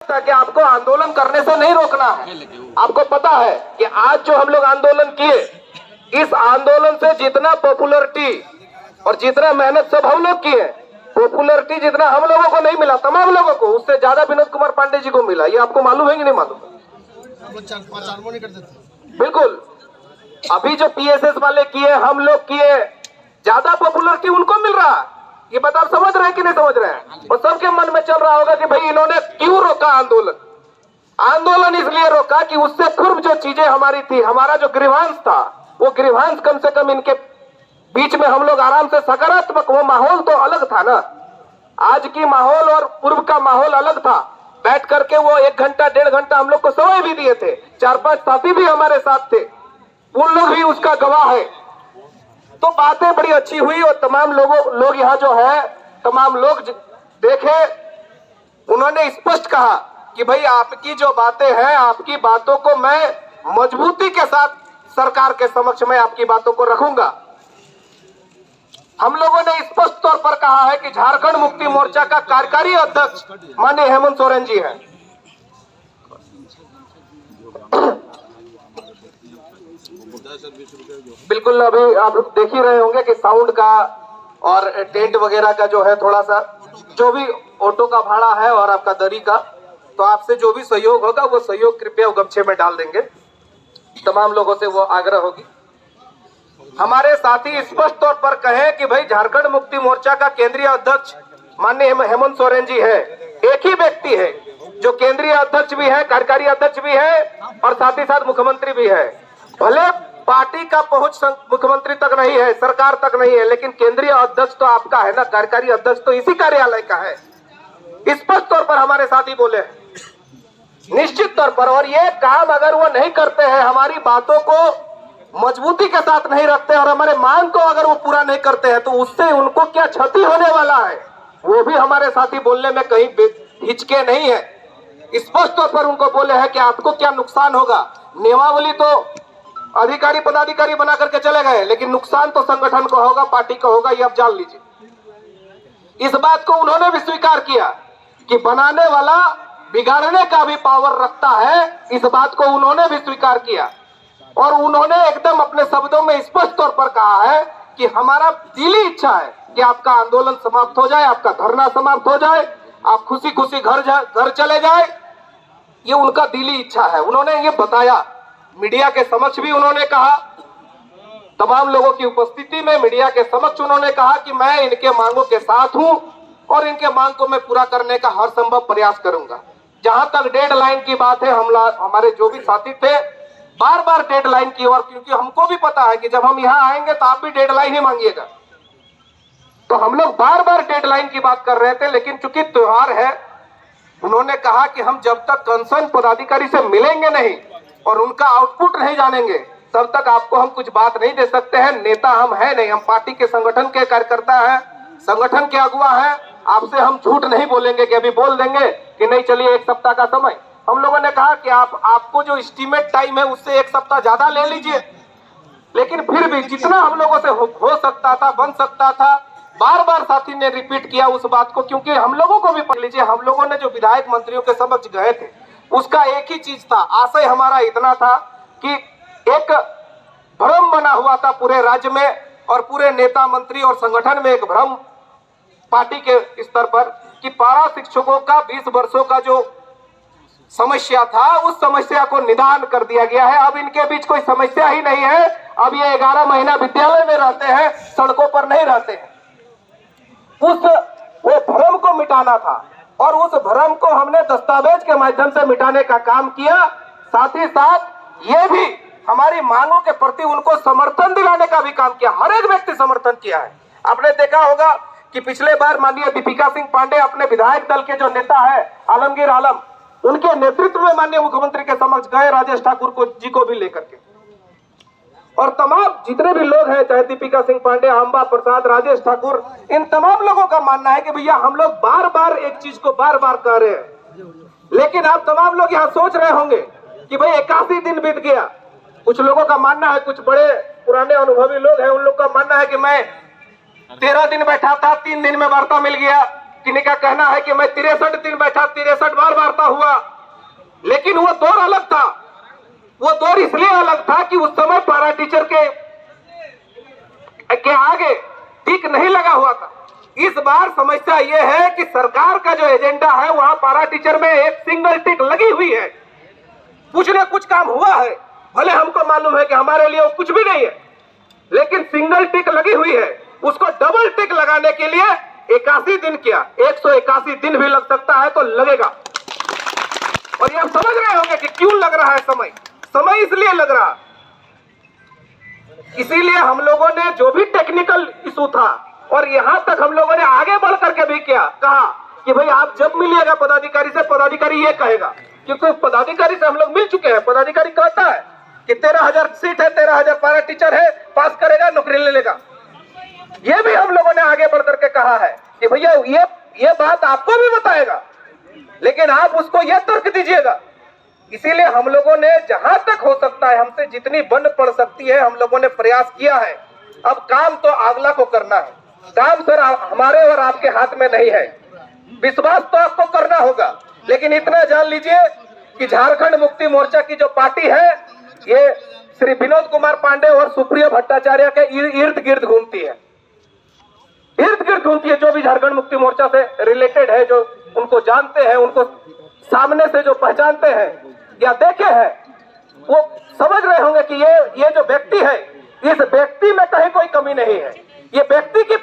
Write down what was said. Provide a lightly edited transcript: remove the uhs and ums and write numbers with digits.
था कि आपको आंदोलन करने से नहीं रोकना है। आपको पता है कि आज जो हम लोग आंदोलन किए, इस आंदोलन से जितना पॉपुलरिटी और जितना मेहनत सब हम लोग किए, पॉपुलरिटी जितना हम लोगों को नहीं मिला, तमाम लोगों को, उससे ज्यादा विनोद कुमार पांडे जी को मिला। ये आपको मालूम है कि नहीं मालूम? बिल्कुल। अभी जो पीएसएस वाले किए, हम लोग किए, ज्यादा पॉपुलरिटी उनको मिल रहा। ये बात आप समझ रहे हैं कि नहीं समझ रहे हैं? और सबके मन में चल रहा होगा कि भाई इन्होंने क्यों रोका आंदोलन। आंदोलन इसलिए रोका कि उससे पूर्व जो चीजें हमारी थी, हमारा जो ग्रीवांस था, वो ग्रीवांस कम से कम इनके बीच में हम लोग आराम से सकारात्मक, वो माहौल तो अलग था ना। आज की माहौल और पूर्व का माहौल अलग था। बैठ करके वो 1 घंटा 1.5 घंटा हम लोग को समय भी दिए थे। 4-5 साथी भी हमारे साथ थे, उन लोग भी उसका गवाह है। तो बातें बड़ी अच्छी हुई और तमाम लोग यहाँ जो है, तमाम लोग देखे, उन्होंने स्पष्ट कहा कि भाई आपकी जो बातें हैं, आपकी बातों को मैं मजबूती के साथ सरकार के समक्ष में आपकी बातों को रखूंगा। हम लोगों ने स्पष्ट तौर पर कहा है कि झारखंड मुक्ति मोर्चा का कार्यकारी अध्यक्ष माननीय हेमंत सोरेन जी हैं। बिल्कुल, अभी आप देख ही रहे होंगे कि साउंड का और टेंट वगैरह का जो है, थोड़ा सा जो भी ऑटो का भाड़ा है और आपका दरी का, तो आपसे जो भी सहयोग होगा वो सहयोग कृपया गमछे में डाल देंगे। तमाम लोगों से वो आग्रह होगी। हमारे साथी स्पष्ट तौर पर कहें कि भाई झारखंड मुक्ति मोर्चा का केंद्रीय अध्यक्ष माननीय हेमंत सोरेन जी है। एक ही व्यक्ति है जो केंद्रीय अध्यक्ष भी है, कार्यकारी अध्यक्ष भी है और साथ ही साथ मुख्यमंत्री भी है। भले पार्टी का पहुंच मुख्यमंत्री तक नहीं है, सरकार तक नहीं है, लेकिन केंद्रीय अध्यक्ष तो आपका है ना, कार्यकारी अध्यक्ष तो इसी कार्यालय का है। स्पष्ट तौर पर हमारे साथी बोले हैं, निश्चित तौर पर। और ये काम अगर वो नहीं करते हैं, हमारी बातों को मजबूती के साथ नहीं रखते और हमारे मांग को अगर वो पूरा नहीं करते हैं, तो उससे उनको क्या क्षति होने वाला है, वो भी हमारे साथी बोलने में कहीं हिचके नहीं है। स्पष्ट तौर पर उनको बोले हैं कि आपको क्या नुकसान होगा। नियमावली तो अधिकारी पदाधिकारी बना करके चले गए, लेकिन नुकसान तो संगठन को होगा, पार्टी को होगा, ये आप जान लीजिए। इस बात को उन्होंने भी स्वीकार किया कि बनाने वाला बिगाड़ने का भी पावर रखता है। इस बात को उन्होंने भी स्वीकार किया और उन्होंने एकदम अपने शब्दों में स्पष्ट तौर पर कहा है कि हमारा दिली इच्छा है कि आपका आंदोलन समाप्त हो जाए, आपका धरना समाप्त हो जाए, आप खुशी खुशी घर चले जाए। ये उनका दिली इच्छा है। उन्होंने ये बताया, मीडिया के समक्ष भी उन्होंने कहा, तमाम लोगों की उपस्थिति में मीडिया के समक्ष उन्होंने कहा कि मैं इनके मांगों के साथ हूं और इनके मांग को मैं पूरा करने का हर संभव प्रयास करूंगा। जहां तक डेडलाइन की बात है, हमारे जो भी साथी थे बार बार डेडलाइन की ओर, क्योंकि हमको भी पता है कि जब हम यहाँ आएंगे तो आप भी डेडलाइन ही मांगिएगा, तो हम लोग बार बार डेडलाइन की बात कर रहे थे। लेकिन चूंकि त्योहार है, उन्होंने कहा कि हम जब तक कंसर्न पदाधिकारी से मिलेंगे नहीं और उनका आउटपुट नहीं जानेंगे, तब तक आपको हम कुछ बात नहीं दे सकते हैं। नेता हम है नहीं, हम पार्टी के संगठन के कार्यकर्ता हैं, संगठन के अगुवा हैं। आपसे हम झूठ नहीं बोलेंगे कि अभी बोल देंगे कि नहीं चलिए 1 सप्ताह का समय। हम लोगों ने कहा कि आपको जो एस्टीमेट टाइम है उससे 1 सप्ताह ज्यादा ले लीजिए, लेकिन फिर भी जितना हम लोगों से हो सकता था, बन सकता था, बार बार साथी ने रिपीट किया उस बात को। क्योंकि हम लोगों को भी पढ़ लीजिए, हम लोगों ने जो विधायक मंत्रियों के समक्ष गए थे, उसका एक ही चीज था, आशय हमारा इतना था कि एक भ्रम बना हुआ था पूरे राज्य में और पूरे नेता मंत्री और संगठन में, एक भ्रम पार्टी के स्तर पर कि पारा शिक्षकों का 20 वर्षों का जो समस्या था, उस समस्या को निदान कर दिया गया है। अब इनके बीच कोई समस्या ही नहीं है। अब ये 11 महीना विद्यालय में रहते हैं, सड़कों पर नहीं रहते हैं। वो भ्रम को मिटाना था और उस भ्रम को हमने दस्तावेज के माध्यम से मिटाने का काम किया। साथ ही साथ ये भी हमारी मांगों के प्रति उनको समर्थन दिलाने का भी काम किया। हर एक व्यक्ति समर्थन किया है। आपने देखा होगा कि पिछले बार माननीय दीपिका सिंह पांडे अपने विधायक दल के जो नेता है आलमगीर आलम, उनके नेतृत्व में माननीय मुख्यमंत्री के समक्ष गए, राजेश ठाकुर जी को भी लेकर के। और तमाम जितने भी लोग हैं, चाहे दीपिका सिंह पांडे, अंबा प्रसाद, राजेश ठाकुर, इन तमाम लोगों का मानना है कि भैया हम लोग बार बार एक चीज को बार बार कह रहे हैं। लेकिन आप तमाम लोग यहाँ सोच रहे होंगे कि भाई 81 दिन बीत गया। कुछ लोगों का मानना है, कुछ बड़े पुराने अनुभवी लोग हैं, उन लोग का मानना है कि मैं 13 दिन बैठा था, 3 दिन में वार्ता मिल गया, किन्हीं का कहना है कि मैं 63 दिन बैठा, 63 बार मारता हुआ, लेकिन वो दौर अलग था। वो दौर इसलिए अलग था कि उस समय पारा टीचर के आगे टिक नहीं लगा हुआ था। इस बार समस्या ये है कि सरकार का जो एजेंडा है वहां पारा टीचर में एक सिंगल टिक लगी हुई है। कुछ ना कुछ काम हुआ है, भले हमको मालूम है कि हमारे लिए वो कुछ भी नहीं है, लेकिन सिंगल टिक लगी हुई है। उसको डबल टिक लगाने के लिए 81 दिन क्या 181 दिन भी लग सकता है, तो लगेगा। और ये आप समझ रहे होंगे कि क्यों लग रहा है समय इसलिए लग रहा, इसीलिए हम लोगों ने जो भी टेक्निकल इशू था, और यहां तक हम लोगों ने आगे बढ़ करके भी क्या कहा कि भाई आप जब मिलिएगा पदाधिकारी से, पदाधिकारी ये कहेगा, क्योंकि पदाधिकारी से हम लोग मिल चुके हैं। पदाधिकारी कहता है कि 13,000 सीट है, 13,000 पारा टीचर है, पास करेगा नौकरी ले लेगा। ये भी हम लोगों ने आगे बढ़ करके कहा है कि भैया ये बात आपको भी बताएगा, लेकिन आप उसको ये तर्क दीजिएगा। इसीलिए हम लोगों ने जहां तक हो सकता है, हमसे जितनी बन पड़ सकती है, हम लोगों ने प्रयास किया है। अब काम तो अगला को करना है, काम सर हमारे और आपके हाथ में नहीं है। विश्वास तो आपको करना होगा, लेकिन इतना जान लीजिए कि झारखंड मुक्ति मोर्चा की जो पार्टी है, ये श्री विनोद कुमार पांडे और सुप्रिया भट्टाचार्य के इर्द गिर्द घूमती है, जो भी झारखंड मुक्ति मोर्चा से रिलेटेड है, जो उनको जानते हैं, उनको सामने से जो पहचानते हैं या देखे हैं, वो समझ रहे होंगे कि ये जो व्यक्ति है, इस व्यक्ति में कहीं कोई कमी नहीं है। ये व्यक्ति की